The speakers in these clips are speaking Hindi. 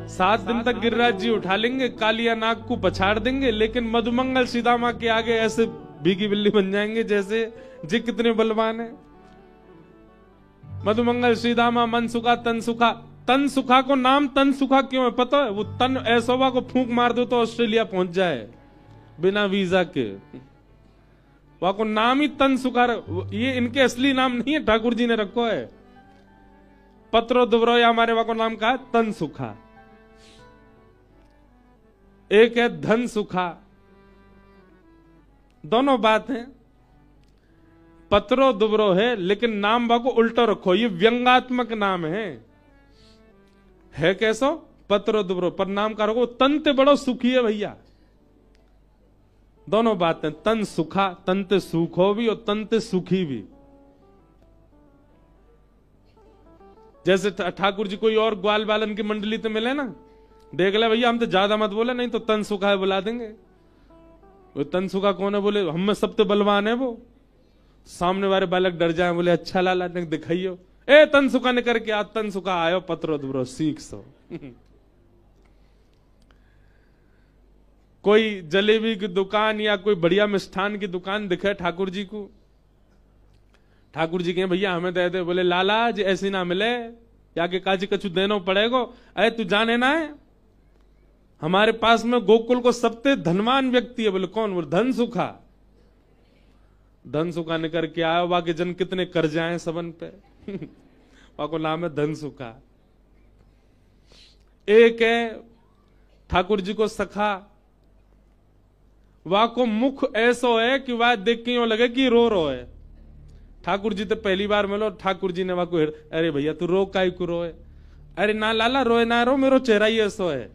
7 दिन तक गिरिराज जी उठा लेंगे, कालिया नाग को पछाड़ देंगे, लेकिन मधुमंगल सीधामा के आगे ऐसे भीगी बिल्ली बन जाएंगे जैसे जी कितने बलवान है। मधुमंगल सीधामा मन सुखा तन सुखा। तन सुखा को नाम तन सुखा क्यों है पता है? वो तन ऐसोवा को फूंक मार दो तो ऑस्ट्रेलिया पहुंच जाए बिना वीजा के। वहां को नाम ही तन सुखा। ये इनके असली नाम नहीं है, ठाकुर जी ने रखो है। पत्रो दुबरो या हमारे वहां को नाम कहा तन सुखा। एक है धन सुखा, दोनों बात है। पत्रो दुबरो है लेकिन नाम बा को उल्टो रखो, ये व्यंगात्मक नाम है कैसो? पत्रो दुबरो, पर नाम का रखो तन ते बड़ो सुखी है भैया। दोनों बातें, तन सुखा, तन ते सुखो भी और तन ते सुखी भी। जैसे ठाकुर जी कोई और ग्वाल बालन की मंडली तो मिले ना, देख ले भैया हम तो ज्यादा मत बोले, नहीं तो तन सुखा है बुला देंगे। वो तन सुखा कौन है? बोले हम में सब तो बलवान है वो। सामने वाले बालक डर जाए, बोले अच्छा लाला ने दिखाइयो, ए तन सुखा ने करके आज तन सुखा आयो पत्रो दुबरो सीख सो। कोई जलेबी की दुकान या कोई बढ़िया मिष्ठान की दुकान दिखे ठाकुर जी को, ठाकुर जी कहे भैया हमें दे दे, बोले लाला जी ऐसी ना मिले, या के काजी कछु देना पड़ेगो। अरे तू जाने ना है हमारे पास में गोकुल को सबसे धनवान व्यक्ति है। बोले कौन? बोले धन सुखा। धन सुखा ने करके आया, वहां के जन कितने कर्जे आए सबन पे। वहां को नाम है धन सुखा। एक है ठाकुर जी को सखा, वहां को मुख ऐसो है कि वह देख के यूं लगे कि रो है। ठाकुर जी तो पहली बार मिलो, ठाकुर जी ने वहां को, अरे भैया तू रो काई को रोए? अरे ना लाला रोए ना रो, मेरो चेहरा ही ऐसो है।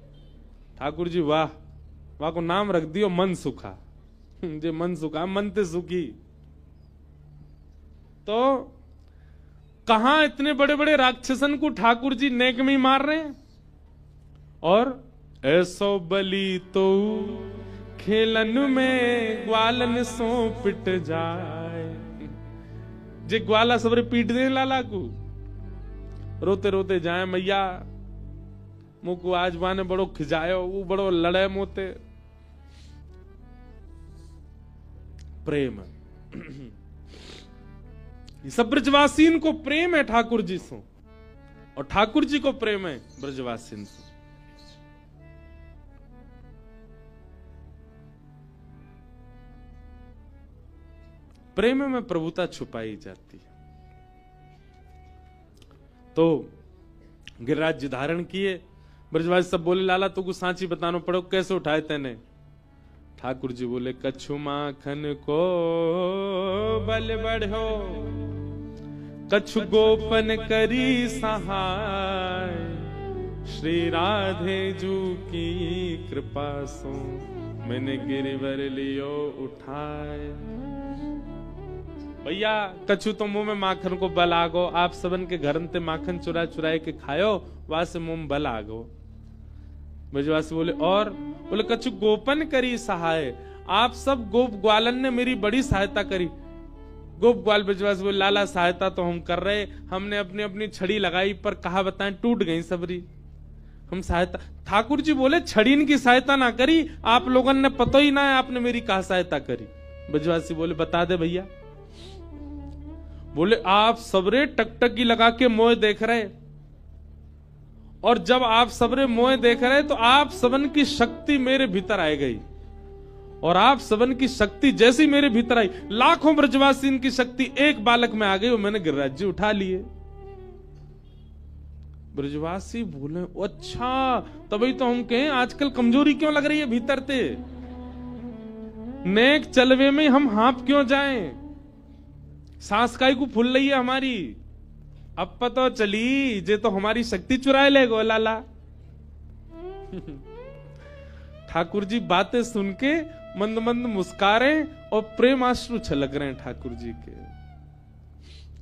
ठाकुर जी वाह, वहां को नाम रख दियो मन सुखा। जे मन सुखा, मन ते सुखी। तो कहां इतने बड़े बड़े राक्षसन को ठाकुर जी नेक में ही मार रहे हैं। और ऐसो बली तो खेलन में ग्वालन सो पिट जाए। जे ग्वाला सबरे पीट दे लाला को, रोते रोते जाए मैया मुको आज बाने बड़ो खिजायो, वो बड़ो लड़े मोते। प्रेम ये सब ब्रजवासीन को प्रेम है ठाकुर जी से, और ठाकुर जी को प्रेम है ब्रजवासीन से। प्रेम में प्रभुता छुपाई जाती है। तो गिरिराज जी धारण किए, ब्रजवासी सब बोले लाला तुमको सांची बताना पड़ो, कैसे उठाए तेने? ठाकुर जी बोले कछु माखन को बल बढ़ो, कछु गोपन करी सहाय, श्री राधे जू की कृपा सो मैंने गिरिवर लियो उठाए। भैया कछु तो मुंह में माखन को बल आगो, आप सबन के घर ते माखन चुरा चुराए के खायो, वहां से मुंह में बल आगो। ब्रजवासी बोले और? बोले कछु गोपन करी सहाय, आप सब गोप ग्वालन ने मेरी बड़ी सहायता करी। गोप ग्वाल ब्रजवासी बोले लाला सहायता तो हम कर रहे, हमने अपनी अपनी छड़ी लगाई पर कहा बताएं टूट गई सबरी, हम सहायता। ठाकुर जी बोले छड़ी की सहायता ना करी, आप लोगों ने पता ही ना है आपने मेरी कहा सहायता करी। ब्रजवासी बोले बता दे भैया। बोले आप सबरे टकटकी लगा के मोह देख रहे, और जब आप सबरे मोह देख रहे तो आप सबन की शक्ति मेरे भीतर आ गई, और आप सबन की शक्ति जैसी मेरे भीतर आई, लाखों ब्रजवासी की शक्ति एक बालक में आ गई, और मैंने गिरिराज जी उठा लिए। ब्रजवासी बोले अच्छा, तभी तो हम कहें आजकल कमजोरी क्यों लग रही है भीतर ते, नेक चलवे में हम हाँप क्यों जाएं, सांस काई को फूल रही है हमारी। अब पता चली जे तो हमारी शक्ति चुराए ले गो लाला। ठाकुर जी बातें सुन के मंद मंद मुस्कारे और प्रेमाश्रु छलक रहे हैं ठाकुर जी के।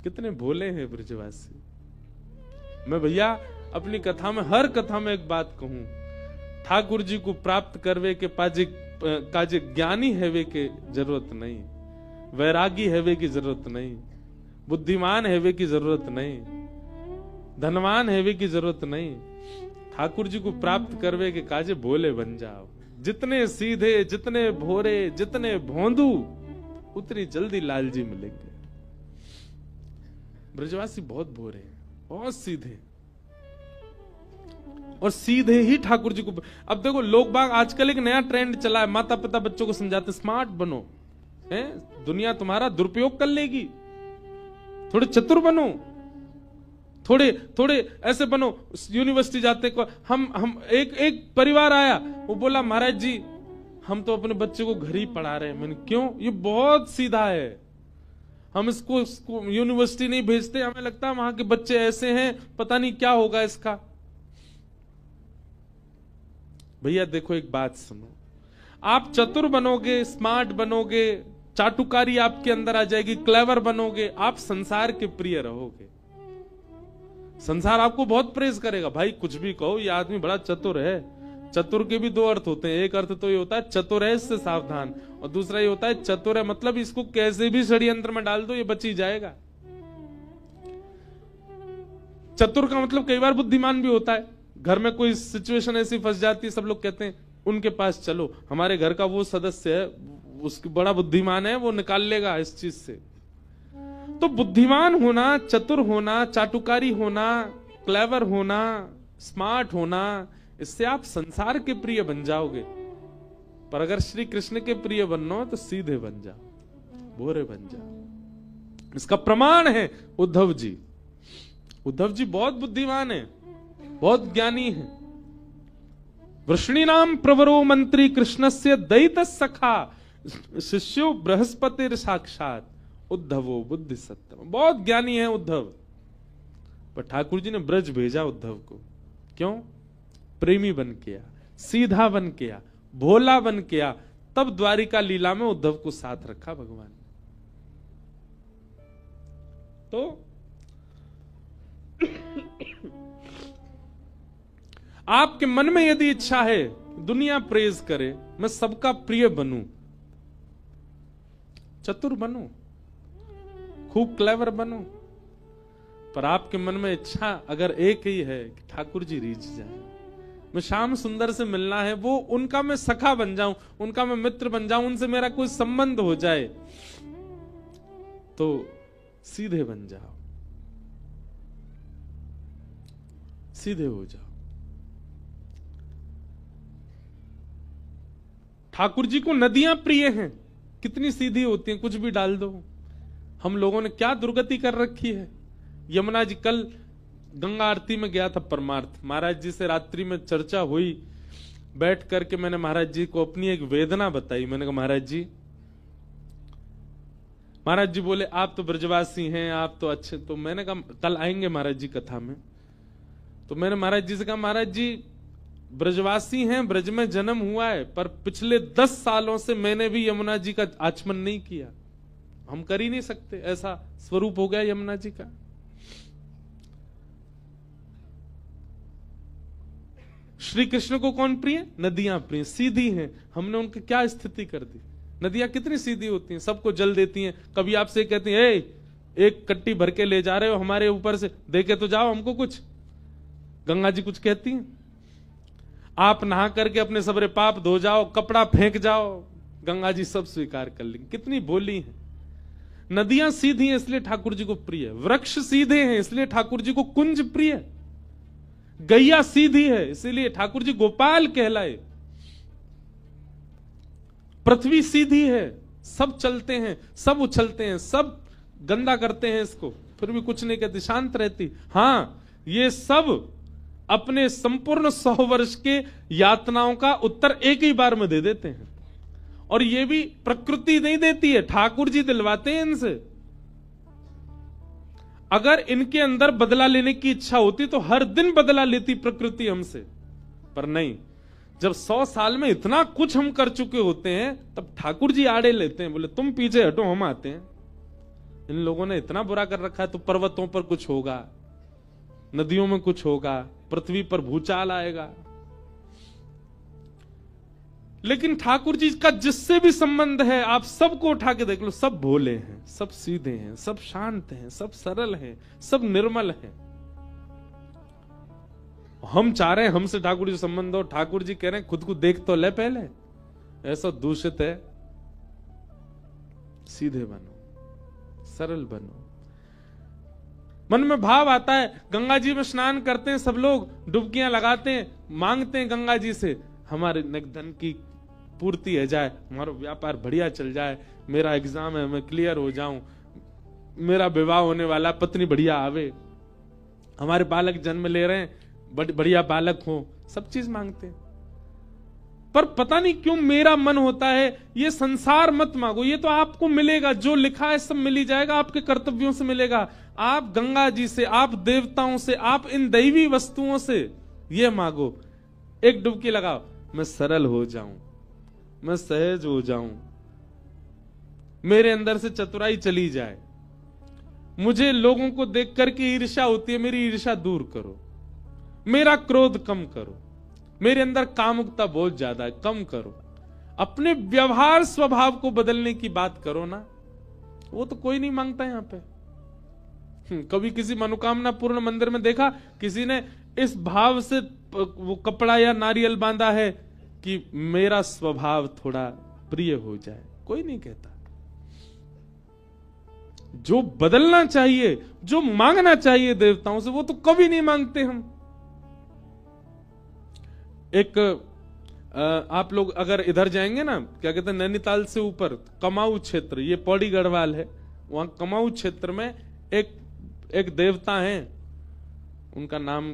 कितने भोले हैं ब्रजवासी। मैं भैया अपनी कथा में, हर कथा में एक बात कहूं, ठाकुर जी को प्राप्त करवे के काजे ज्ञानी हैवे के जरूरत नहीं, वैरागी हैवे की जरूरत नहीं, बुद्धिमान हैवे की जरूरत नहीं, धनवान हैवे की जरूरत नहीं। ठाकुर जी को प्राप्त करवे के काजे भोले बन जाओ। जितने सीधे, जितने भोरे, जितने भोंदू, उतनी जल्दी लालजी मिलेंगे। ब्रजवासी बहुत भोरे हैं, बहुत सीधे, और सीधे ही ठाकुर जी को। अब देखो लोग बाग आजकल एक नया ट्रेंड चला है, माता पिता बच्चों को समझाते स्मार्ट बनो, हैं दुनिया तुम्हारा दुरुपयोग कर लेगी, थोड़े चतुर बनो, थोड़े ऐसे बनो। यूनिवर्सिटी जाते को हम एक परिवार आया, वो बोला महाराज जी हम तो अपने बच्चे को घर ही पढ़ा रहे हैं। मैंने क्यों? ये बहुत सीधा है, हम इसको यूनिवर्सिटी नहीं भेजते, हमें लगता है वहां के बच्चे ऐसे हैं, पता नहीं क्या होगा इसका। भैया देखो एक बात सुनो, आप चतुर बनोगे, स्मार्ट बनोगे, चाटुकारी आपके अंदर आ जाएगी, क्लेवर बनोगे, आप संसार के प्रिय रहोगे। संसार आपको बहुत प्रेज करेगा, भाई कुछ भी कहो ये आदमी बड़ा चतुर है। चतुर के भी दो अर्थ होते हैं, एक अर्थ तो ये होता है चतुर है इससे सावधान, और दूसरा ये होता है चतुर है मतलब इसको कैसे भी षड्यंत्र में डाल दो ये बच ही जाएगा। चतुर का मतलब कई बार बुद्धिमान भी होता है। घर में कोई सिचुएशन ऐसी फंस जाती है, सब लोग कहते हैं उनके पास चलो, हमारे घर का वो सदस्य है उसकी बड़ा बुद्धिमान है, वो निकाल लेगा इस चीज से। तो बुद्धिमान होना, चतुर होना, चाटुकारी होना, क्लेवर होना, स्मार्ट होना, इससे आप संसार के प्रिय बन जाओगे। पर अगर श्री कृष्ण के प्रिय बनना हो तो सीधे बन जाओ, भोरे बन जाओ। इसका प्रमाण है उद्धव जी। उद्धव जी बहुत बुद्धिमान है, बहुत ज्ञानी है। वृष्णि नाम प्रवरो मंत्री कृष्णस्य दैत सखा शिष्यो बृहस्पति साक्षात उद्धवो बुद्धि सत्तम। बहुत ज्ञानी है उद्धव, पर ठाकुर जी ने ब्रज भेजा उद्धव को। क्यों? प्रेमी बन के आ, सीधा बन के आ, भोला बन के आ। तब द्वारिका लीला में उद्धव को साथ रखा भगवान ने। तो आपके मन में यदि इच्छा है दुनिया प्रेज करे, मैं सबका प्रिय बनूं, चतुर बनूं, खूब क्लेवर बनूं, पर आपके मन में इच्छा अगर एक ही है कि ठाकुर जी रीझ जाए, मैं श्याम सुंदर से मिलना है, वो उनका मैं सखा बन जाऊं, उनका मैं मित्र बन जाऊं, उनसे मेरा कोई संबंध हो जाए, तो सीधे बन जाओ, सीधे हो जाओ। ठाकुर जी को नदियां प्रिय हैं, कितनी सीधी होती हैं, कुछ भी डाल दो। हम लोगों ने क्या दुर्गति कर रखी है। यमुना जी, कल गंगा आरती में गया था परमार्थ, महाराज जी से रात्रि में चर्चा हुई, बैठ करके मैंने महाराज जी को अपनी एक वेदना बताई। मैंने कहा महाराज जी बोले आप तो ब्रजवासी हैं, आप तो अच्छे, तो मैंने कहा कल आएंगे महाराज जी कथा में। तो मैंने महाराज जी से कहा महाराज जी ब्रजवासी हैं, ब्रज में जन्म हुआ है, पर पिछले 10 सालों से मैंने भी यमुना जी का आचमन नहीं किया, हम कर ही नहीं सकते, ऐसा स्वरूप हो गया यमुना जी का। श्री कृष्ण को कौन प्रिय? नदियां प्रिय, सीधी हैं। हमने उनकी क्या स्थिति कर दी। नदियां कितनी सीधी होती हैं, सबको जल देती हैं। कभी आपसे कहती हैं एक कट्टी भर के ले जा रहे हो हमारे ऊपर से, देके तो जाओ हमको कुछ। गंगा जी कुछ कहती हैं? आप नहा करके अपने सबरे पाप धो जाओ, कपड़ा फेंक जाओ, गंगा जी सब स्वीकार कर लेंगे। कितनी बोली है। नदियां सीधी हैं इसलिए ठाकुर जी को प्रिय, वृक्ष सीधे हैं इसलिए ठाकुर जी को कुंज प्रिय, गैया सीधी है इसीलिए ठाकुर जी गोपाल कहलाए, पृथ्वी सीधी है, सब चलते हैं, सब उछलते हैं, सब गंदा करते हैं इसको, फिर भी कुछ नहीं कहती, शांत रहती। हाँ, ये सब अपने संपूर्ण 100 वर्ष के यातनाओं का उत्तर एक ही बार में दे देते हैं, और ये भी प्रकृति नहीं देती है, ठाकुर जी दिलवाते हैं इनसे। अगर इनके अंदर बदला लेने की इच्छा होती तो हर दिन बदला लेती प्रकृति हमसे, पर नहीं। जब 100 साल में इतना कुछ हम कर चुके होते हैं, तब ठाकुर जी आड़े लेते हैं, बोले तुम पीछे हटो, हम आते हैं। इन लोगों ने इतना बुरा कर रखा है, तो पर्वतों पर कुछ होगा, नदियों में कुछ होगा, पृथ्वी पर भूचाल आएगा। लेकिन ठाकुर जी का जिससे भी संबंध है, आप सबको उठा के देख लो, सब भोले हैं, सब सीधे हैं, सब शांत हैं, सब सरल हैं, सब निर्मल हैं। हम चाह रहे हैं हमसे ठाकुर जी संबंध हो, ठाकुर जी कह रहे हैं खुद को देख तो ले पहले। ऐसा दूषित है। सीधे बनो, सरल बनो। मन में भाव आता है, गंगा जी में स्नान करते हैं सब लोग, डुबकियां लगाते हैं, मांगते हैं गंगा जी से हमारे धन की पूर्ति हो जाए, हमारा व्यापार बढ़िया चल जाए, मेरा एग्जाम है मैं क्लियर हो जाऊं, मेरा विवाह होने वाला, पत्नी बढ़िया आवे, हमारे बालक जन्म ले रहे हैं, बढ़िया बालक हो, सब चीज मांगते हैं। पर पता नहीं क्यों मेरा मन होता है ये संसार मत मांगो, ये तो आपको मिलेगा, जो लिखा है सब मिल ही जाएगा, आपके कर्तव्यों से मिलेगा। आप गंगा जी से, आप देवताओं से, आप इन दैवी वस्तुओं से ये मांगो। एक डुबकी लगाओ, मैं सरल हो जाऊं, मैं सहज हो जाऊं, मेरे अंदर से चतुराई चली जाए, मुझे लोगों को देख करके ईर्ष्या होती है, मेरी ईर्ष्या दूर करो, मेरा क्रोध कम करो, मेरे अंदर कामुकता बहुत ज्यादा है, कम करो, अपने व्यवहार स्वभाव को बदलने की बात करो ना। वो तो कोई नहीं मांगता यहां पे। कभी किसी मनोकामना पूर्ण मंदिर में देखा किसी ने इस भाव से वो कपड़ा या नारियल बांधा है कि मेरा स्वभाव थोड़ा प्रिय हो जाए? कोई नहीं कहता। जो बदलना चाहिए, जो मांगना चाहिए देवताओं से, वो तो कभी नहीं मांगते हम। एक आप लोग अगर इधर जाएंगे ना, क्या कहते हैं, नैनीताल से ऊपर कमाऊ क्षेत्र, ये पौड़ी गढ़वाल है, वहां कमाऊ क्षेत्र में एक देवता हैं, उनका नाम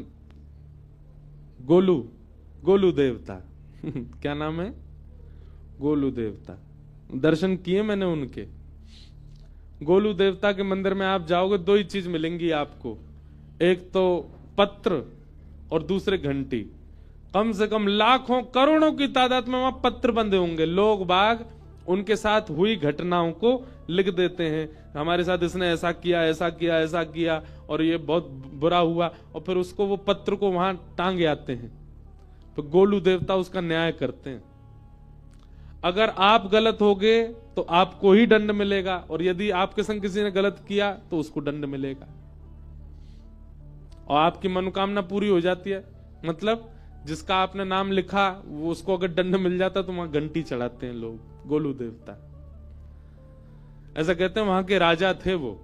गोलू देवता क्या नाम है? गोलू देवता। दर्शन किए मैंने उनके। गोलू देवता के मंदिर में आप जाओगे, दो ही चीज मिलेंगी आपको, एक तो पत्र और दूसरे घंटी। कम से कम लाखों करोड़ों की तादाद में वहां पत्र बंधे होंगे। लोग बाग उनके साथ हुई घटनाओं को लिख देते हैं, हमारे साथ इसने ऐसा किया, ऐसा किया, ऐसा किया, और ये बहुत बुरा हुआ, और फिर उसको वो पत्र को वहां टांगे आते हैं। तो गोलू देवता उसका न्याय करते हैं। अगर आप गलत होगे तो आपको ही दंड मिलेगा, और यदि आपके संग किसी ने गलत किया तो उसको दंड मिलेगा, और आपकी मनोकामना पूरी हो जाती है। मतलब जिसका आपने नाम लिखा वो, उसको अगर दंड मिल जाता तो वहां घंटी चढ़ाते हैं लोग। गोलू देवता ऐसा कहते हैं, वहां के राजा थे वो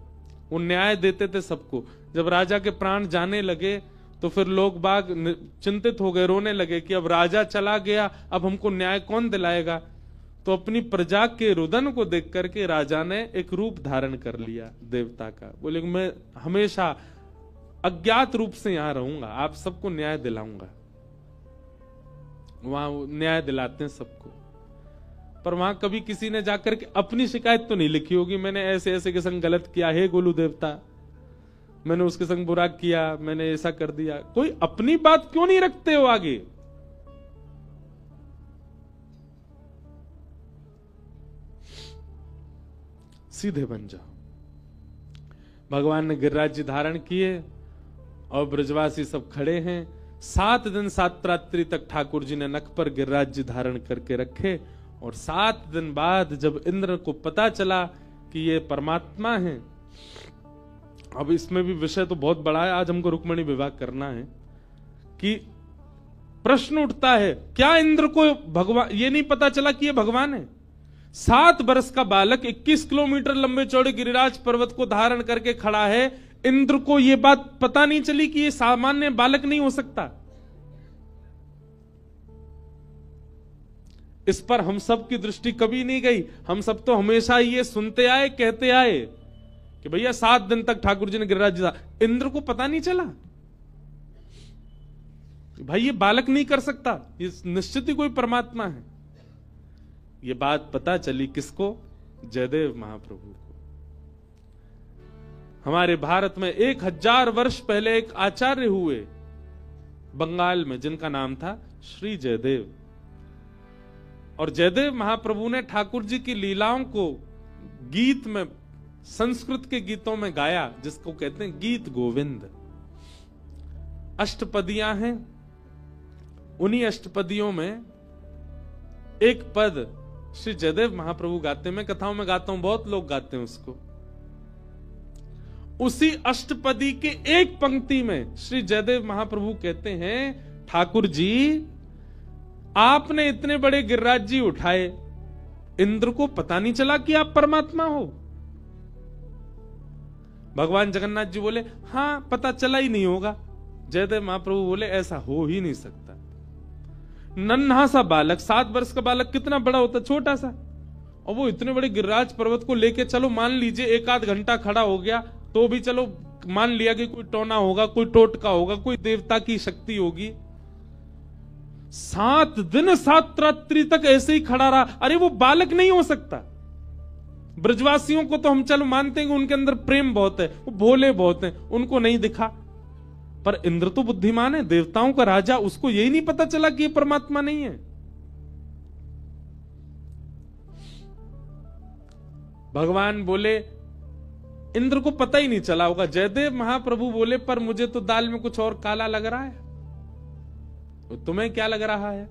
न्याय देते थे सबको। जब राजा के प्राण जाने लगे तो फिर लोग बाग चिंतित हो गए, रोने लगे कि अब राजा चला गया, अब हमको न्याय कौन दिलाएगा। तो अपनी प्रजा के रुदन को देख करके राजा ने एक रूप धारण कर लिया देवता का। बोले मैं हमेशा अज्ञात रूप से यहां रहूंगा, आप सबको न्याय दिलाऊंगा। वहां न्याय दिलाते हैं सबको। पर वहां कभी किसी ने जाकर के अपनी शिकायत तो नहीं लिखी होगी, मैंने ऐसे ऐसे के संग गलत किया है गोलू देवता, मैंने उसके संग बुरा किया, मैंने ऐसा कर दिया। कोई अपनी बात क्यों नहीं रखते हो आगे? सीधे बन जाओ। भगवान ने गिरिराज जी धारण किए और ब्रजवासी सब खड़े हैं। 7 दिन 7 रात्रि तक ठाकुर जी ने नख पर गिरिराज जी धारण करके रखे, और 7 दिन बाद जब इंद्र को पता चला कि ये परमात्मा है, अब इसमें भी विषय तो बहुत बड़ा है, आज हमको रुक्मिणी विवाह करना है, कि प्रश्न उठता है क्या इंद्र को भगवान ये नहीं पता चला कि ये भगवान है? 7 वर्ष का बालक 21 किलोमीटर लंबे चौड़े गिरिराज पर्वत को धारण करके खड़ा है, इंद्र को यह बात पता नहीं चली कि यह सामान्य बालक नहीं हो सकता। इस पर हम सब की दृष्टि कभी नहीं गई। हम सब तो हमेशा ये सुनते आए, कहते आए कि भैया 7 दिन तक ठाकुर जी ने गिरिराज जी, इंद्र को पता नहीं चला भाई ये बालक नहीं कर सकता, ये निश्चित ही कोई परमात्मा है। ये बात पता चली किसको? जयदेव महाप्रभु को। हमारे भारत में 1000 वर्ष पहले एक आचार्य हुए बंगाल में, जिनका नाम था श्री जयदेव, और जयदेव महाप्रभु ने ठाकुर जी की लीलाओं को गीत में, संस्कृत के गीतों में गाया, जिसको कहते हैं गीत गोविंद। अष्टपदियां हैं, उन्हीं अष्टपदियों में एक पद श्री जयदेव महाप्रभु गाते हैं। मैं कथाओं में गाता हूं, बहुत लोग गाते हैं उसको। उसी अष्टपदी के एक पंक्ति में श्री जयदेव महाप्रभु कहते हैं, ठाकुर जी आपने इतने बड़े गिरिराज जी उठाए, इंद्र को पता नहीं चला कि आप परमात्मा हो? भगवान जगन्नाथ जी बोले, हां पता चला ही नहीं होगा। जयदेव महाप्रभु बोले, ऐसा हो ही नहीं सकता। नन्हा सा बालक, 7 वर्ष का बालक कितना बड़ा होता, छोटा सा, और वो इतने बड़े गिरिराज पर्वत को लेके, चलो मान लीजिए 1 आध घंटा खड़ा हो गया तो भी चलो मान लिया कि कोई टोना होगा, कोई टोटका होगा, कोई देवता की शक्ति होगी। 7 दिन 7 रात्रि तक ऐसे ही खड़ा रहा। अरे वो बालक नहीं हो सकता। ब्रजवासियों को तो हम चलो मानते हैं कि उनके अंदर प्रेम बहुत है, वो भोले बहुत हैं, उनको नहीं दिखा। पर इंद्र तो बुद्धिमान है, देवताओं का राजा, उसको यही नहीं पता चला कि ये परमात्मा नहीं है। भगवान बोले, इंद्र को पता ही नहीं चला होगा। जयदेव महाप्रभु बोले, पर मुझे तो दाल में कुछ और काला लग रहा है, तो तुम्हें क्या लग रहा है?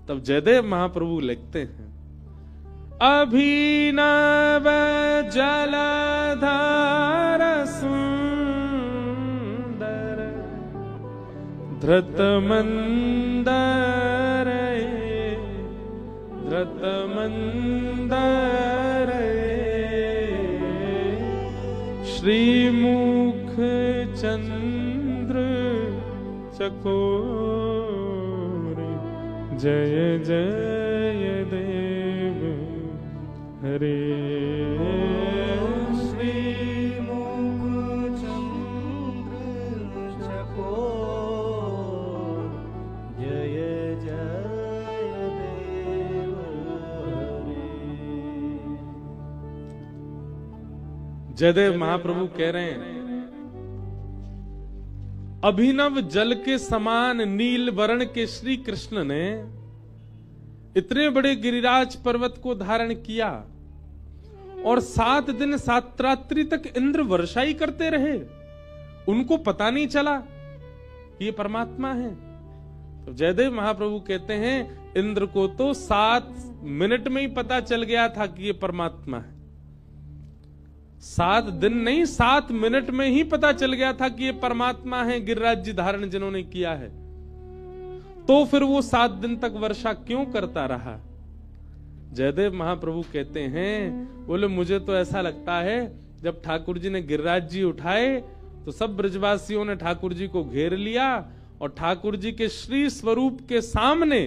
तब जयदेव महाप्रभु लिखते हैं, अभिनव जलधार सुंदर धृत मंदर श्रीमुख चंद्र चकोर जय जय देव हरे। श्रीमुख चंद्र चकोर जय जय देव हरे। जयदेव महाप्रभु कह रहे हैं, अभिनव जल के समान नील वर्ण के श्री कृष्ण ने इतने बड़े गिरिराज पर्वत को धारण किया और 7 दिन 7 रात्रि तक इंद्र वर्षा ही करते रहे, उनको पता नहीं चला ये परमात्मा है। तो जयदेव महाप्रभु कहते हैं, इंद्र को तो 7 मिनट में ही पता चल गया था कि ये परमात्मा है। 7 दिन नहीं, 7 मिनट में ही पता चल गया था कि ये परमात्मा है, गिरिराज जी धारण जिन्होंने किया है। तो फिर वो 7 दिन तक वर्षा क्यों करता रहा? जयदेव महाप्रभु कहते हैं, बोले मुझे तो ऐसा लगता है जब ठाकुर जी ने गिरिराज जी उठाए तो सब ब्रजवासियों ने ठाकुर जी को घेर लिया और ठाकुर जी के श्री स्वरूप के सामने,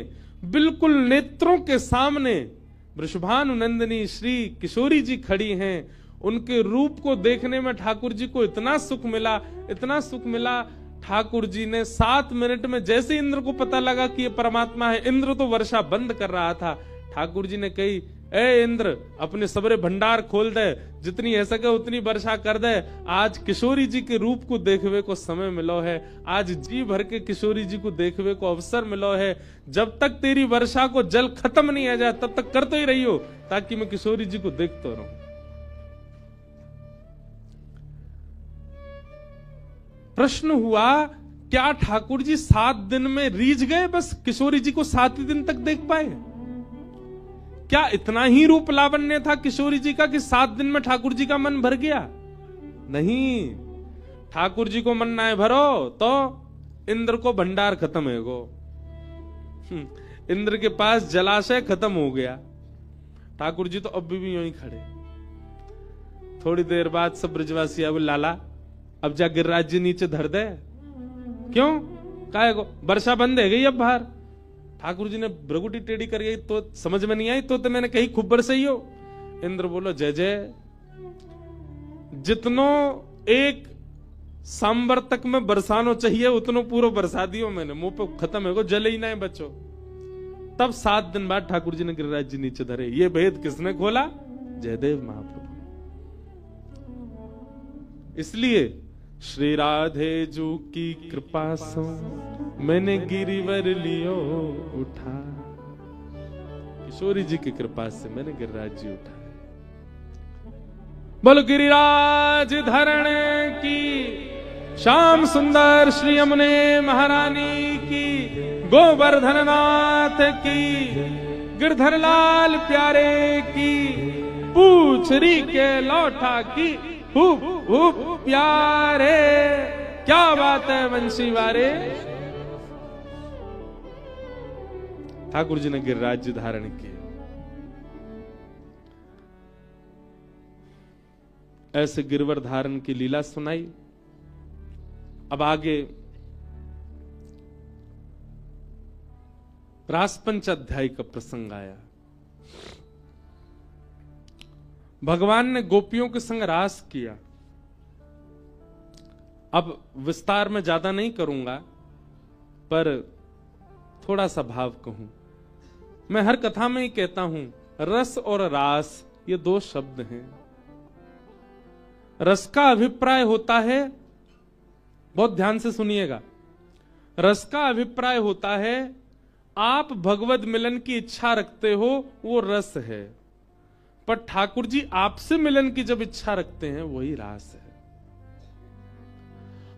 बिल्कुल नेत्रों के सामने वृषभानुनंदिनी श्री किशोरी जी खड़ी हैं। उनके रूप को देखने में ठाकुर जी को इतना सुख मिला, इतना सुख मिला। ठाकुर जी ने 7 मिनट में जैसे इंद्र को पता लगा कि ये परमात्मा है, इंद्र तो वर्षा बंद कर रहा था, ठाकुर जी ने कही, ए इंद्र अपने सबरे भंडार खोल दे, जितनी है सके उतनी वर्षा कर दे। आज किशोरी जी के रूप को देखवे को समय मिलो है, आज जी भर के किशोरी जी को देखवे को अवसर मिलो है। जब तक तेरी वर्षा को जल खत्म नहीं आ जाए तब तक करते ही रहियो, ताकि मैं किशोरी जी को देखता रहूं। प्रश्न हुआ, क्या ठाकुर जी 7 दिन में रीझ गए, बस किशोरी जी को 7 ही दिन तक देख पाए? क्या इतना ही रूप लावण्य था किशोरी जी का कि 7 दिन में ठाकुर जी का मन भर गया? नहीं, ठाकुर जी को मन ना भरो तो इंद्र को भंडार खत्म है गो। इंद्र के पास जलाशय खत्म हो गया, ठाकुर जी तो अब भी यूं ही खड़े। थोड़ी देर बाद सब ब्रजवासी अब लाला अब जा गिरिराज जी नीचे धर दे। क्यों? काहे को? वर्षा बंद है गई अब बाहर। ठाकुर जी ने भ्रगुटी टेढ़ी कर गई तो समझ में नहीं आई, तो मैंने कही खूब बरसई हो। इंद्र बोलो जय जय, जितनो एक सांबर तक में बरसानो चाहिए उतनो पूरा बरसा दियो मैंने, मुंह पे खत्म है, जल ही ना है बच्चों। तब 7 दिन बाद ठाकुर जी ने गिरिराज जी नीचे धरे। ये भेद किसने खोला? जयदेव महाप्रभु। इसलिए श्री राधे जू की कृपा से मैंने गिरिवर लियो उठा, किशोरी जी की कृपा से मैंने गिरिराज जी उठा। बोलो गिरिराज धरण की, श्याम सुंदर श्री यमुने महारानी की, गोवर्धन नाथ की, गिरधर लाल प्यारे की, पूछरी के लौठा की हुप हुप प्यारे, क्या बात है वंशी वारे। ठाकुर जी ने गिरिराज धारण किए। ऐसे गिरवर धारण की लीला सुनाई। अब आगे रासपंच अध्याय का प्रसंग आया। भगवान ने गोपियों के संग रास किया। अब विस्तार में ज्यादा नहीं करूंगा, पर थोड़ा सा भाव कहूं। मैं हर कथा में ही कहता हूं, रस और रास ये दो शब्द हैं। रस का अभिप्राय होता है, बहुत ध्यान से सुनिएगा, रस का अभिप्राय होता है आप भगवत मिलन की इच्छा रखते हो, वो रस है। पर ठाकुर जी आपसे मिलन की जब इच्छा रखते हैं, वही रास है।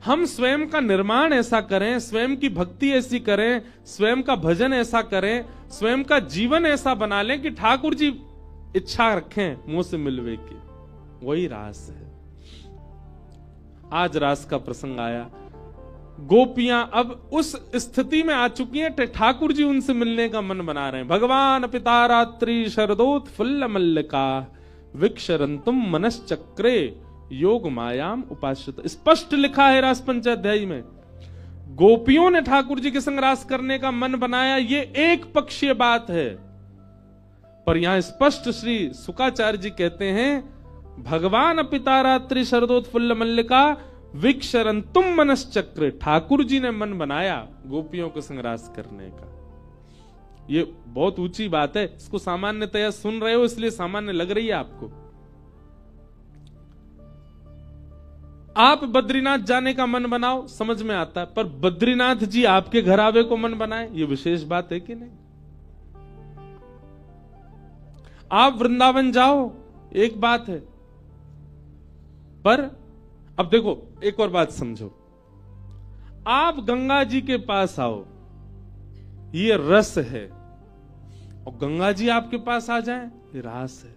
हम स्वयं का निर्माण ऐसा करें, स्वयं की भक्ति ऐसी करें, स्वयं का भजन ऐसा करें, स्वयं का जीवन ऐसा बना लें कि ठाकुर जी इच्छा रखें मुंह से मिलवे की, वही रास है। आज रास का प्रसंग आया। गोपियां अब उस स्थिति में आ चुकी हैं, ठाकुर जी उनसे मिलने का मन बना रहे हैं। भगवान पिता रात्रि शरदोत्फुल्ल मल्लिका विक्षरंतुम मनश्चक्रे योग मायाम उपाश्रित। स्पष्ट लिखा है रासपंच अध्याय में, गोपियों ने ठाकुर जी के संग रास करने का मन बनाया, ये एक पक्षीय बात है। पर यहां स्पष्ट श्री शुकाचार्य जी कहते हैं, भगवान पिता रात्रि शरदोत्फुल्ल मल्लिका विक्षरंतुम मनश्चक्र। ठाकुर जी ने मन बनाया गोपियों के संग रास करने का। ये बहुत ऊंची बात है। इसको सामान्यतया सुन रहे हो इसलिए सामान्य लग रही है आपको। आप बद्रीनाथ जाने का मन बनाओ, समझ में आता है, पर बद्रीनाथ जी आपके घर आवे को मन बनाए, ये विशेष बात है कि नहीं? आप वृंदावन जाओ, एक बात है, पर अब देखो एक और बात समझो। आप गंगा जी के पास आओ, ये रस है, और गंगा जी आपके पास आ जाएं, ये रास है।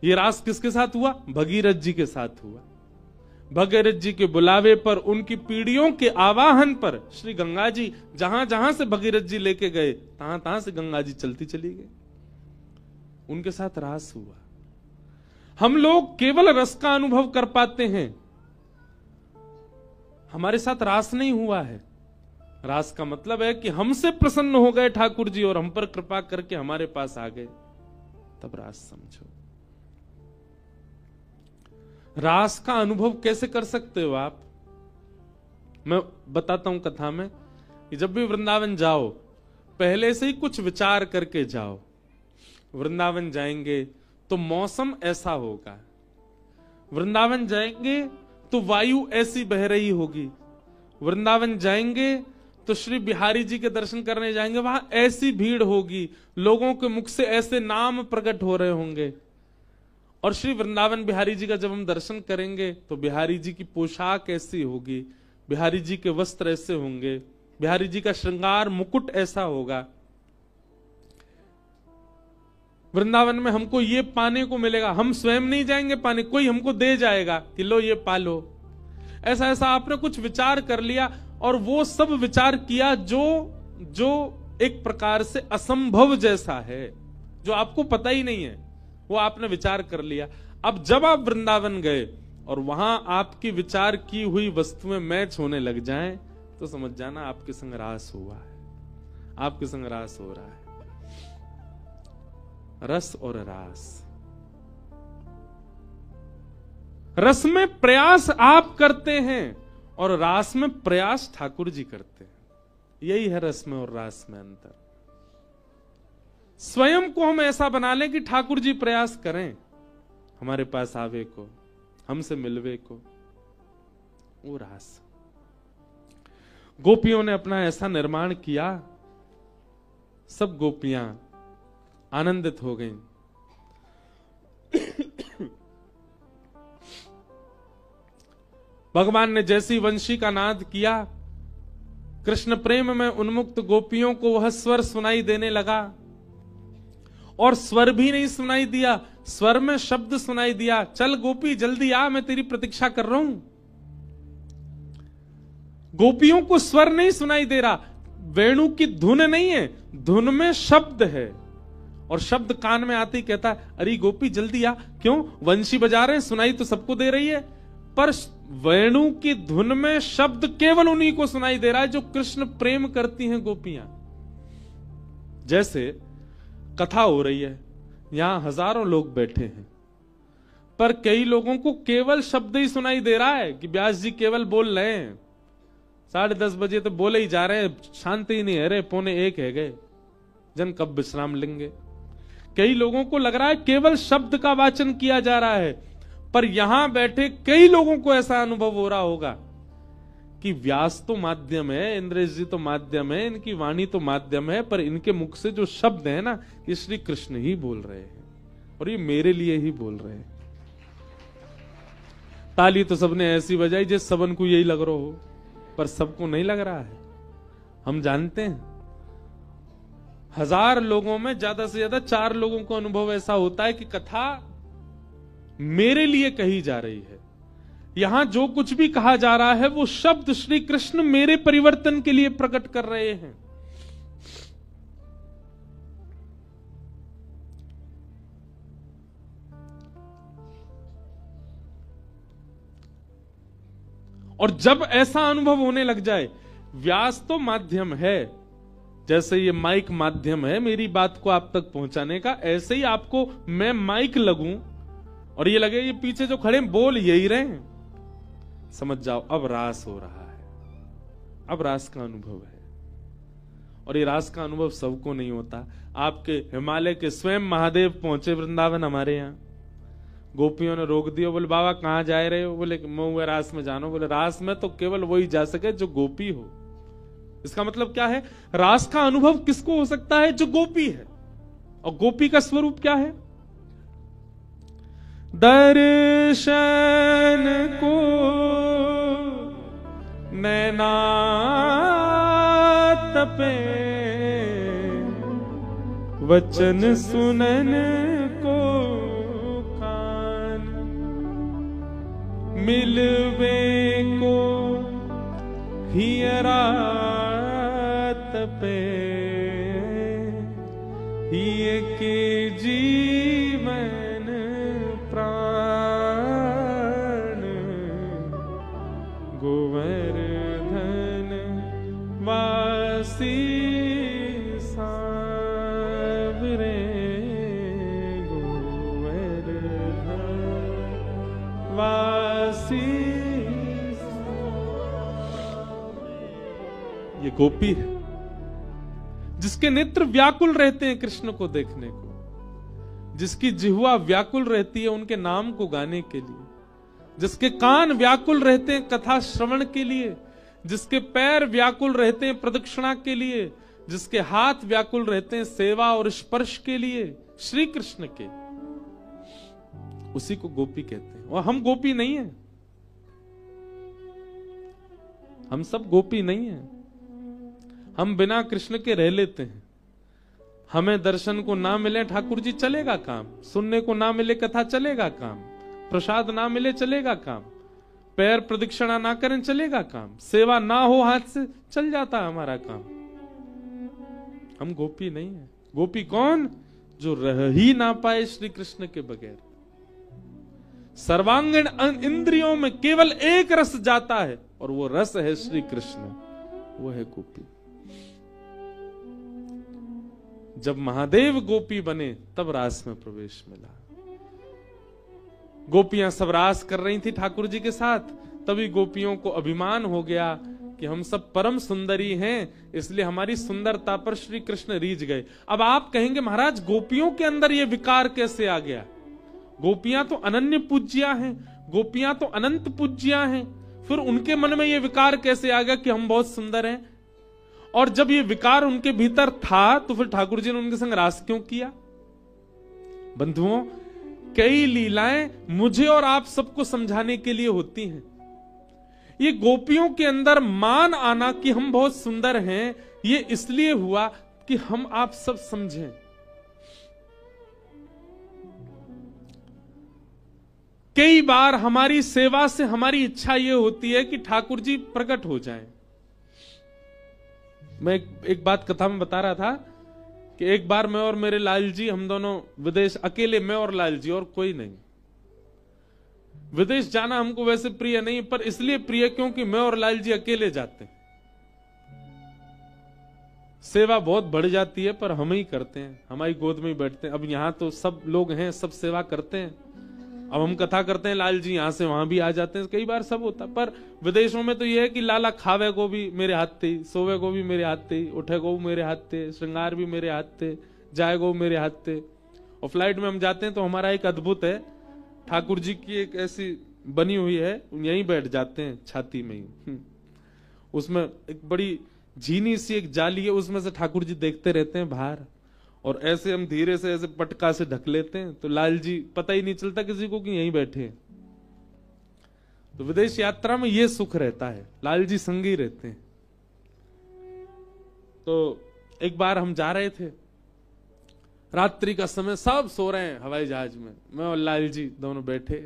ये रास किसके साथ हुआ? भगीरथ जी के साथ हुआ। भगीरथ जी के बुलावे पर, उनकी पीढ़ियों के आवाहन पर श्री गंगा जी जहां जहां से भगीरथ जी लेके गए, तहां तहां से गंगा जी चलती चली गई। उनके साथ रास हुआ। हम लोग केवल रस का अनुभव कर पाते हैं, हमारे साथ रास नहीं हुआ है। रास का मतलब है कि हमसे प्रसन्न हो गए ठाकुर जी और हम पर कृपा करके हमारे पास आ गए, तब रास समझो। रास का अनुभव कैसे कर सकते हो आप? मैं बताता हूं कथा में कि जब भी वृंदावन जाओ, पहले से ही कुछ विचार करके जाओ। वृंदावन जाएंगे तो मौसम ऐसा होगा, वृंदावन जाएंगे तो वायु ऐसी बह रही होगी, वृंदावन जाएंगे तो श्री बिहारी जी के दर्शन करने जाएंगे, वहां ऐसी भीड़ होगी, लोगों के मुख से ऐसे नाम प्रकट हो रहे होंगे। और श्री वृंदावन बिहारी जी का जब हम दर्शन करेंगे तो बिहारी जी की पोशाक ऐसी होगी, बिहारी जी के वस्त्र ऐसे होंगे, बिहारी जी का श्रृंगार मुकुट ऐसा होगा। वृंदावन में हमको ये पाने को मिलेगा, हम स्वयं नहीं जाएंगे पाने, कोई हमको दे जाएगा कि लो ये पालो। ऐसा ऐसा आपने कुछ विचार कर लिया, और वो सब विचार किया जो एक प्रकार से असंभव जैसा है, जो आपको पता ही नहीं है, वो आपने विचार कर लिया। अब जब आप वृंदावन गए और वहां आपकी विचार की हुई वस्तुएं मैच होने लग जाएं, तो समझ जाना आपके संग रास हुआ है, आपके संग रास हो रहा है। रस और रास, रस में प्रयास आप करते हैं और रास में प्रयास ठाकुर जी करते हैं। यही है रस में और रास में अंतर। स्वयं को हम ऐसा बना लें कि ठाकुर जी प्रयास करें हमारे पास आवे को, हमसे मिलवे को, वो रास। गोपियों ने अपना ऐसा निर्माण किया, सब गोपियां आनंदित हो गईं। भगवान ने जैसी वंशी का नाद किया, कृष्ण प्रेम में उन्मुक्त गोपियों को वह स्वर सुनाई देने लगा। और स्वर भी नहीं सुनाई दिया, स्वर में शब्द सुनाई दिया, चल गोपी जल्दी आ, मैं तेरी प्रतीक्षा कर रहा हूं। गोपियों को स्वर नहीं सुनाई दे रहा, वेणु की धुन नहीं है, धुन में शब्द है, और शब्द कान में आते ही कहता है अरे गोपी जल्दी आ। क्यों? वंशी बजा रहे हैं, सुनाई तो सबको दे रही है, पर वेणु की धुन में शब्द केवल उन्हीं को सुनाई दे रहा है जो कृष्ण प्रेम करती हैं गोपियां। जैसे कथा हो रही है, यहां हजारों लोग बैठे हैं, पर कई लोगों को केवल शब्द ही सुनाई दे रहा है कि व्यास जी केवल बोल रहे हैं, 10:30 बजे तो बोले ही जा रहे हैं, शांति ही नहीं है रे, 12:45 है गए, जन कब विश्राम लेंगे। कई लोगों को लग रहा है केवल शब्द का वाचन किया जा रहा है, पर यहां बैठे कई लोगों को ऐसा अनुभव हो रहा होगा कि व्यास तो माध्यम है, इंद्रेश जी तो माध्यम है, इनकी वाणी तो माध्यम है, पर इनके मुख से जो शब्द है ना, ये श्री कृष्ण ही बोल रहे हैं और ये मेरे लिए ही बोल रहे हैं। ताली तो सबने ऐसी बजाई जिस सबन को यही लग रहा हो, पर सबको नहीं लग रहा है। हम जानते हैं 1000 लोगों में ज्यादा से ज्यादा 4 लोगों को अनुभव ऐसा होता है कि कथा मेरे लिए कही जा रही है। यहां जो कुछ भी कहा जा रहा है वो शब्द श्री कृष्ण मेरे परिवर्तन के लिए प्रकट कर रहे हैं। और जब ऐसा अनुभव होने लग जाए, व्यास तो माध्यम है, जैसे ये माइक माध्यम है मेरी बात को आप तक पहुंचाने का, ऐसे ही आपको मैं माइक लगूं और ये लगे ये पीछे जो खड़े बोल यही रहे हैं, समझ जाओ अब रास हो रहा है, अब रास का अनुभव है। और ये रास का अनुभव सबको नहीं होता। आपके हिमालय के स्वयं महादेव पहुंचे वृंदावन हमारे यहाँ, गोपियों ने रोक दिया, बोले बाबा कहाँ जा रहे हो? बोले मैं हुआ रास में जानो। बोले रास में तो केवल वही जा सके जो गोपी हो। इसका मतलब क्या है? रास का अनुभव किसको हो सकता है? जो गोपी है। और गोपी का स्वरूप क्या है? दर्शन को नैना तपे, वचन सुनन को कान, मिलवे को हियरा तपे, हिय के जीवन प्राण, गोवर्धन वासी सावरे, गोवर्धन वासी। ये गोपी है जिसके नेत्र व्याकुल रहते हैं कृष्ण को देखने को, जिसकी जिह्वा व्याकुल रहती है उनके नाम को गाने के लिए, जिसके कान व्याकुल रहते हैं कथा श्रवण के लिए, जिसके पैर व्याकुल रहते हैं प्रदक्षिणा के लिए, जिसके हाथ व्याकुल रहते हैं सेवा और स्पर्श के लिए श्री कृष्ण के, उसी को गोपी कहते हैं। और हम गोपी नहीं हैं, हम सब गोपी नहीं हैं। हम बिना कृष्ण के रह लेते हैं। हमें दर्शन को ना मिले ठाकुर जी चलेगा काम, सुनने को ना मिले कथा चलेगा काम, प्रसाद ना मिले चलेगा काम, पैर प्रदक्षिणा ना करें चलेगा काम, सेवा ना हो हाथ से चल जाता है हमारा काम। हम गोपी नहीं है। गोपी कौन? जो रह ही ना पाए श्री कृष्ण के बगैर। सर्वांगीण इंद्रियों में केवल एक रस जाता है और वो रस है श्री कृष्ण, वो है गोपी। जब महादेव गोपी बने तब रास में प्रवेश मिला। गोपियां सब रास कर रही थी ठाकुर जी के साथ, तभी गोपियों को अभिमान हो गया कि हम सब परम सुंदरी हैं, इसलिए हमारी सुंदरता पर श्री कृष्ण रीझ गए। अब आप कहेंगे महाराज गोपियों के अंदर यह विकार कैसे आ गया? गोपियां तो अनन्य पूज्या हैं, गोपियां तो अनंत पूज्या हैं, फिर उनके मन में यह विकार कैसे आ गया कि हम बहुत सुंदर हैं? और जब ये विकार उनके भीतर था तो फिर ठाकुर जी ने उनके संग रास क्यों किया? बंधुओं, कई लीलाएं मुझे और आप सबको समझाने के लिए होती हैं। ये गोपियों के अंदर मान आना कि हम बहुत सुंदर हैं, ये इसलिए हुआ कि हम आप सब समझें। कई बार हमारी सेवा से हमारी इच्छा यह होती है कि ठाकुर जी प्रकट हो जाएं। मैं एक बात कथा में बता रहा था कि एक बार मैं और मेरे लाल जी, हम दोनों विदेश, अकेले मैं और लाल जी, और कोई नहीं। विदेश जाना हमको वैसे प्रिय नहीं, पर इसलिए प्रिय क्योंकि मैं और लाल जी अकेले जाते हैं। सेवा बहुत बढ़ जाती है, पर हम ही करते हैं, हमारी गोद में ही बैठते हैं। अब यहां तो सब लोग हैं, सब सेवा करते हैं। अब हम कथा करते हैं, लाल जी यहां से वहां भी आ जाते हैं, कई बार सब होता। पर विदेशों में तो यह है कि लाला खावे को भी मेरे हाथ थे, सोवे को भी मेरे हाथ थे, उठे को भी मेरे हाथ थे, श्रृंगार भी मेरे हाथ थे, जाए को भी मेरे हाथ थे। और फ्लाइट में हम जाते हैं तो हमारा एक अद्भुत है, ठाकुर जी की एक ऐसी बनी हुई है, यहीं बैठ जाते हैं छाती में ही। उसमें एक बड़ी झीनी सी एक जाली है, उसमें से ठाकुर जी देखते रहते हैं बाहर, और ऐसे हम धीरे से ऐसे पटका से ढक लेते हैं, तो लाल जी पता ही नहीं चलता किसी को कि यहीं बैठे हैं। तो विदेश यात्रा में ये सुख रहता है, लाल जी संगी रहते हैं। तो एक बार हम जा रहे थे, रात्रि का समय, सब सो रहे हैं हवाई जहाज में, मैं और लाल जी दोनों बैठे।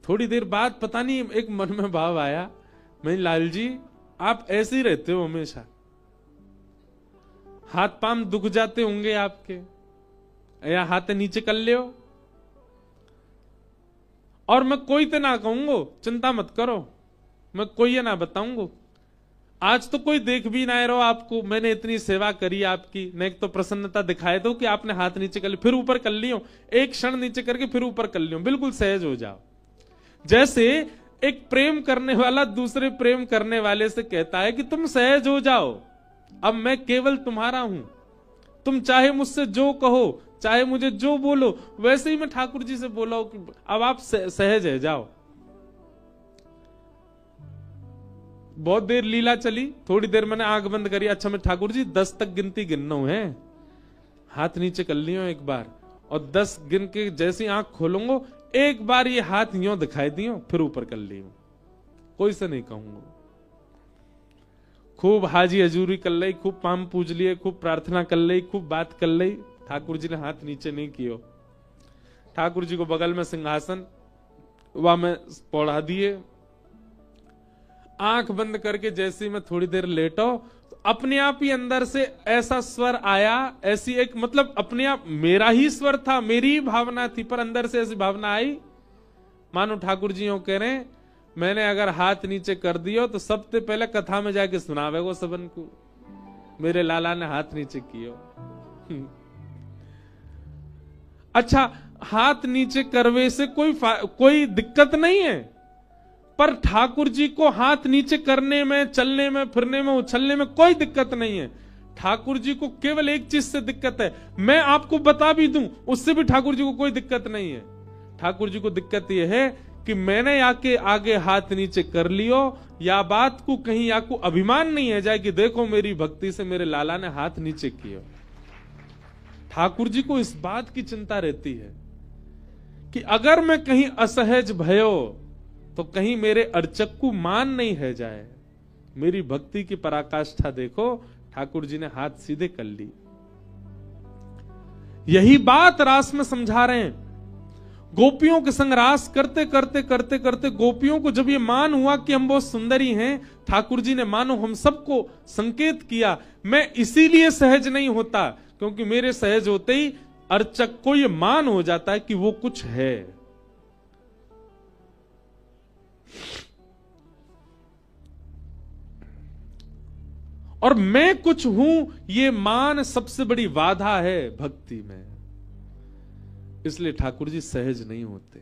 थोड़ी देर बाद पता नहीं एक मन में भाव आया, मैं, लाल जी आप ऐसे ही रहते हो हमेशा, हाथ पांव दुख जाते होंगे आपके, या हाथ नीचे कर ले हो, और मैं कोई तो ना कहूंगा, चिंता मत करो, मैं कोई ना बताऊंगा। आज तो कोई देख भी ना रहो आपको, मैंने इतनी सेवा करी आपकी, न एक तो प्रसन्नता दिखाए दो कि आपने हाथ नीचे कर लिया, फिर ऊपर कर लियो, एक क्षण नीचे करके फिर ऊपर कर लियो, बिल्कुल सहज हो जाओ। जैसे एक प्रेम करने वाला दूसरे प्रेम करने वाले से कहता है कि तुम सहज हो जाओ, अब मैं केवल तुम्हारा हूं, तुम चाहे मुझसे जो कहो, चाहे मुझे जो बोलो, वैसे ही मैं ठाकुर जी से बोला कि अब आप सहज है जाओ। बहुत देर लीला चली, थोड़ी देर मैंने आंख बंद करी, अच्छा मैं ठाकुर जी 10 तक गिनती गिनना है, हाथ नीचे कर लियो एक बार, और 10 गिन के जैसी आंख खोलूंगा, एक बार ये हाथ यूं दिखाई दियो, फिर ऊपर कर लियो, कोई से नहीं कहूंगा। खूब हाजी हजूरी कर ली, खूब पाम पूज लिए, खूब प्रार्थना कर ली, खूब बात कर ली, ठाकुर जी ने हाथ नीचे नहीं कियो। ठाकुर जी को बगल में सिंहासन वह में पौड़ा दिए, आंख बंद करके जैसे मैं थोड़ी देर लेटो, तो अपने आप ही अंदर से ऐसा स्वर आया, ऐसी एक, मतलब अपने आप मेरा ही स्वर था, मेरी ही भावना थी, पर अंदर से ऐसी भावना आई मानो ठाकुर जी यूं कह रहे हैं, मैंने अगर हाथ नीचे कर दियो तो सबसे पहले कथा में जाके सुनावे वो सबन को, मेरे लाला ने हाथ नीचे कियो। अच्छा, हाथ नीचे करवे से कोई दिक्कत नहीं है, पर ठाकुर जी को हाथ नीचे करने में, चलने में, फिरने में, उछलने में कोई दिक्कत नहीं है। ठाकुर जी को केवल एक चीज से दिक्कत है, मैं आपको बता भी दूं, उससे भी ठाकुर जी को कोई दिक्कत नहीं है। ठाकुर जी को दिक्कत यह है कि मैंने आके आगे हाथ नीचे कर लियो, या बात को कहीं आपको अभिमान नहीं है जाए कि देखो मेरी भक्ति से मेरे लाला ने हाथ नीचे किया। ठाकुर जी को इस बात की चिंता रहती है कि अगर मैं कहीं असहज भयो तो कहीं मेरे अर्चक को मान नहीं है जाए। मेरी भक्ति की पराकाष्ठा देखो, ठाकुर जी ने हाथ सीधे कर ली। यही बात रास में समझा रहे हैं। गोपियों के संग रास करते करते करते करते गोपियों को जब ये मान हुआ कि हम बहुत सुंदरी हैं, ठाकुर जी ने मानो हम सबको संकेत किया, मैं इसीलिए सहज नहीं होता क्योंकि मेरे सहज होते ही अर्चक को ये मान हो जाता है कि वो कुछ है। और मैं कुछ हूं, ये मान सबसे बड़ी बाधा है भक्ति में। इसलिए ठाकुर जी सहज नहीं होते।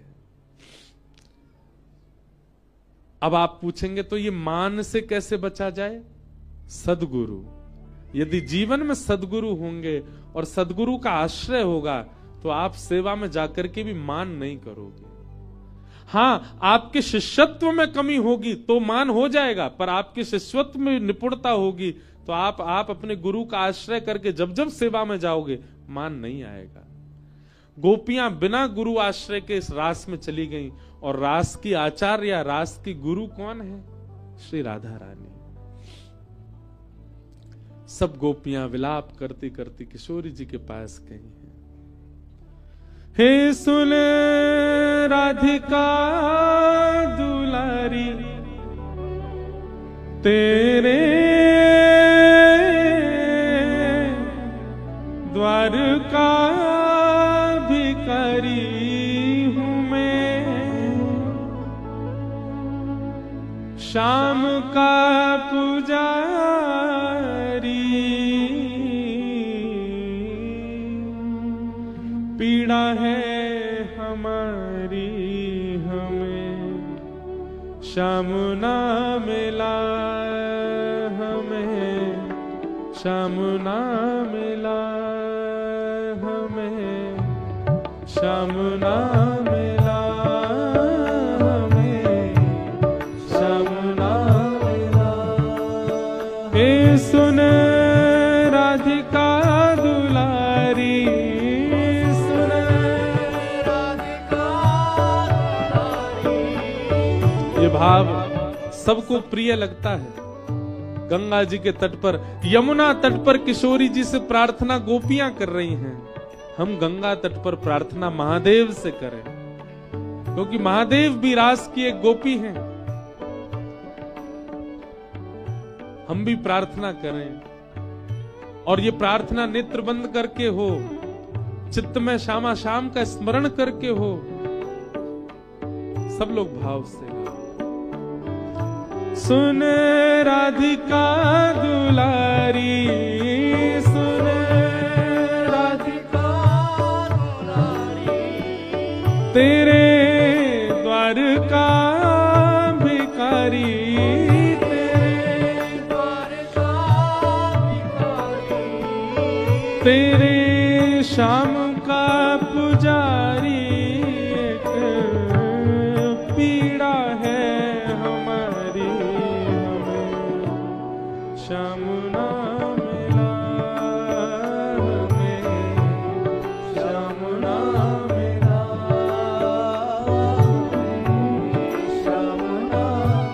अब आप पूछेंगे तो ये मान से कैसे बचा जाए? सदगुरु, यदि जीवन में सदगुरु होंगे और सदगुरु का आश्रय होगा तो आप सेवा में जाकर के भी मान नहीं करोगे। हां, आपके शिष्यत्व में कमी होगी तो मान हो जाएगा, पर आपके शिष्यत्व में निपुणता होगी तो आप अपने गुरु का आश्रय करके जब जब सेवा में जाओगे मान नहीं आएगा। गोपियां बिना गुरु आश्रय के इस रास में चली गईं, और रास की आचार्य या रास की गुरु कौन है? श्री राधा रानी। सब गोपियां विलाप करती करती किशोरी जी के पास गई हैं। हे सुन राधिका दुलारी, तेरे द्वार का भिखारी हूँ मैं, शाम का पुजारी, पीड़ा है हमारी हमें श्याम ना मिला, हमें श्याम ना मिला, हमें श्याम ना मिला, हमें श्याम ना मिला। हे सुन राधिका दुलारी, सुन राधिका दुलारी। ये भाव सबको प्रिय लगता है। गंगा जी के तट पर, यमुना तट पर किशोरी जी से प्रार्थना गोपियां कर रही हैं। हम गंगा तट पर प्रार्थना महादेव से करें, क्योंकि महादेव भी रास की एक गोपी हैं। हम भी प्रार्थना करें, और ये प्रार्थना नेत्र बंद करके हो, चित्त में श्यामा श्याम का स्मरण करके हो। सब लोग भाव से सुन राधिका दुलारी, सुन राधिका दुलारी, तेरे द्वार का भिखारी, तेरे द्वार का भिखारी, तेरे श्याम का पुजारी, पीड़ा है हमारी हमें श्याम ना मिला, हमें श्याम ना मिला, श्याम ना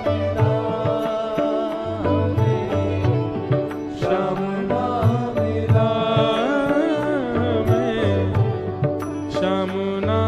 मिला, हमें श्याम ना मिला, हमें श्याम ना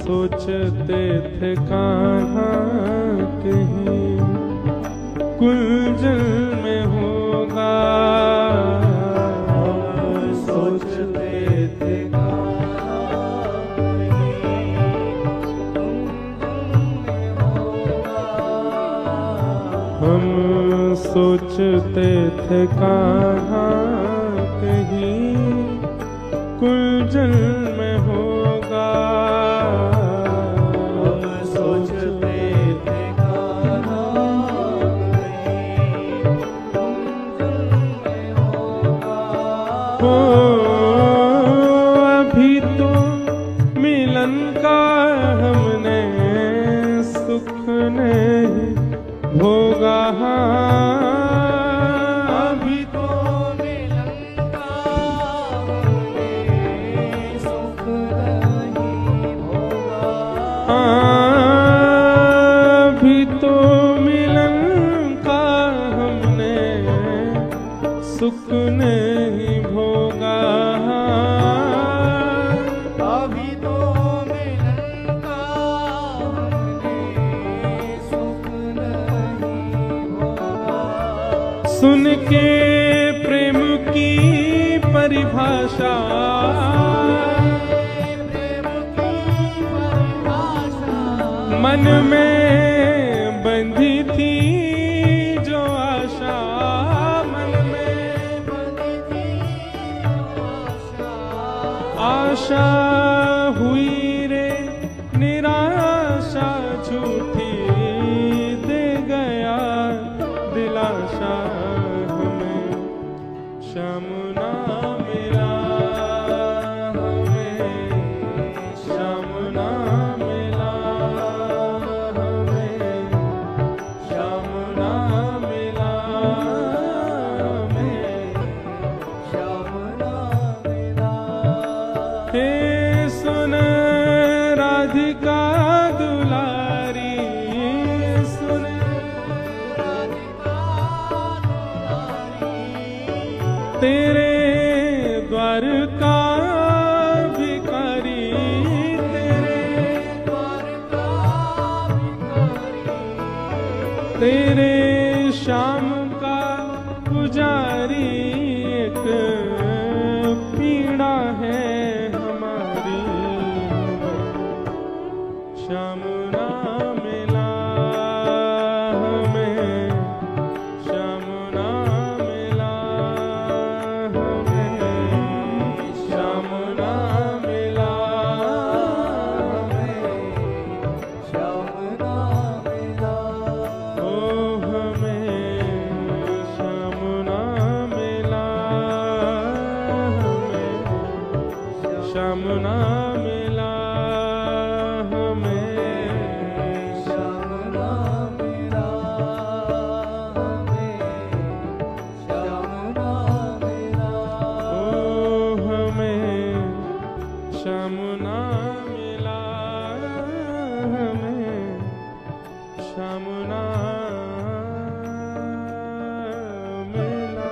सोचते थे कहाँ कहीं कुंजल में होगा, सोचते थे कहाँ कहीं कुंजल में होगा, हम सोचते थे कहाँ कहीं कुंजल में होगा, अभी तो मिलन का हमने सुख नहीं भोगा, अभी तो मिलन का हमने सुख नहीं भोगा, अभी तो मिलन का हमने सुख नहीं भोगा, अभी तो मिलन का हमने सुख नहीं भोगा। सुन के प्रेम की परिभाषा, मन में बंधी थी जो आशा, मन में बंधी थी आशा हुई रे निराशा, झूठी दे गया दिलाशा हमें, श्याम ना मिला हमें, श्याम ना मिला हमें, श्याम ना मिला हमें, श्याम ना मिला। हे सुन राधिका दुलारी, सुन राधिका दुलारी, तेरे द्वार का भिखारी, तेरे द्वार का भिखारी, तेरे श्याम का पुजारी, एक पीड़ा है हमारी, श्याम ना मिला हमें, श्याम ना मिला हमें, श्याम ना मिला हमें, श्याम ना मिला। ओ हमें श्याम ना मिला हमें, श्याम ना मिला हमें, श्याम ना मिला हमें, श्याम ना मिला। ओ हमें श्याम ना मिला हमें, श्याम ना मिला।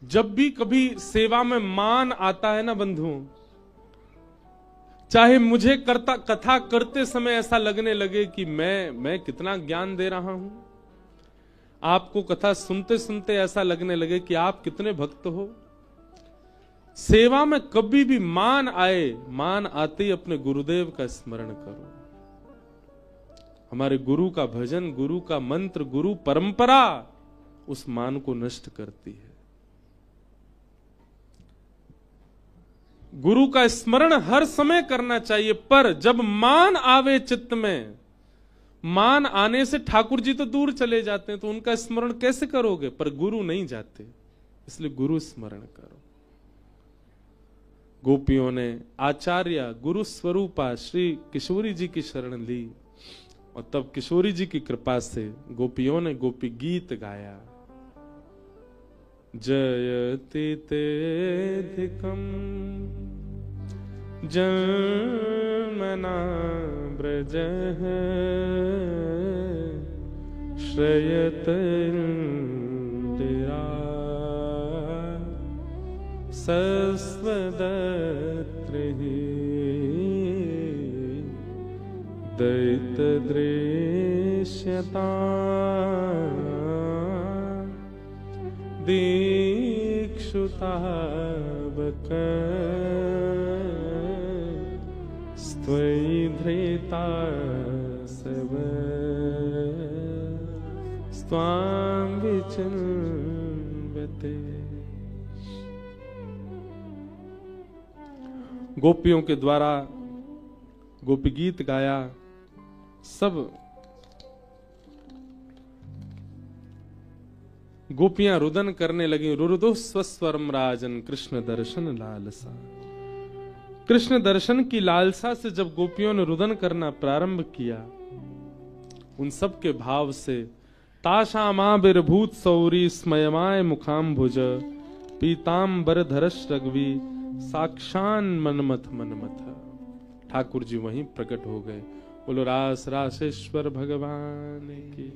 जब भी कभी सेवा में मान आता है ना बंधुओं, चाहे मुझे कथा करते समय ऐसा लगने लगे कि मैं कितना ज्ञान दे रहा हूं, आपको कथा सुनते सुनते ऐसा लगने लगे कि आप कितने भक्त हो, सेवा में कभी भी मान आए, मान आते ही अपने गुरुदेव का स्मरण करो। हमारे गुरु का भजन, गुरु का मंत्र, गुरु परंपरा उस मान को नष्ट करती है। गुरु का स्मरण हर समय करना चाहिए, पर जब मान आवे चित्त में, मान आने से ठाकुर जी तो दूर चले जाते हैं, तो उनका स्मरण कैसे करोगे? पर गुरु नहीं जाते, इसलिए गुरु स्मरण करो। गोपियों ने आचार्य गुरु स्वरूपा श्री किशोरी जी की शरण ली, और तब किशोरी जी की कृपा से गोपियों ने गोपी गीत गाया। जयति तेधिकम जन्मना ब्रजः श्रयत इंदिरा सस्वदत्रिहि दैतदृश्यता दीक्षुतावक स्त्वयि धृता सव स्वां विचिन्वते। गोपियों के द्वारा गोपी गीत गाया, सब गोपियां रुदन करने लगी। रुरुदो स्वस्वरम राजन कृष्ण दर्शन लालसा। कृष्ण दर्शन की लालसा से जब गोपियों ने रुदन करना प्रारंभ किया, उन सब के भाव से ताशामाबिर्भूत सौरी स्मयमाय मुखाम्भुज पीताम्बर धरश रघवी साक्षान मनमथ मनमथ। ठाकुर जी वहीं प्रकट हो गए। बोलो रास रासेश्वर भगवान की।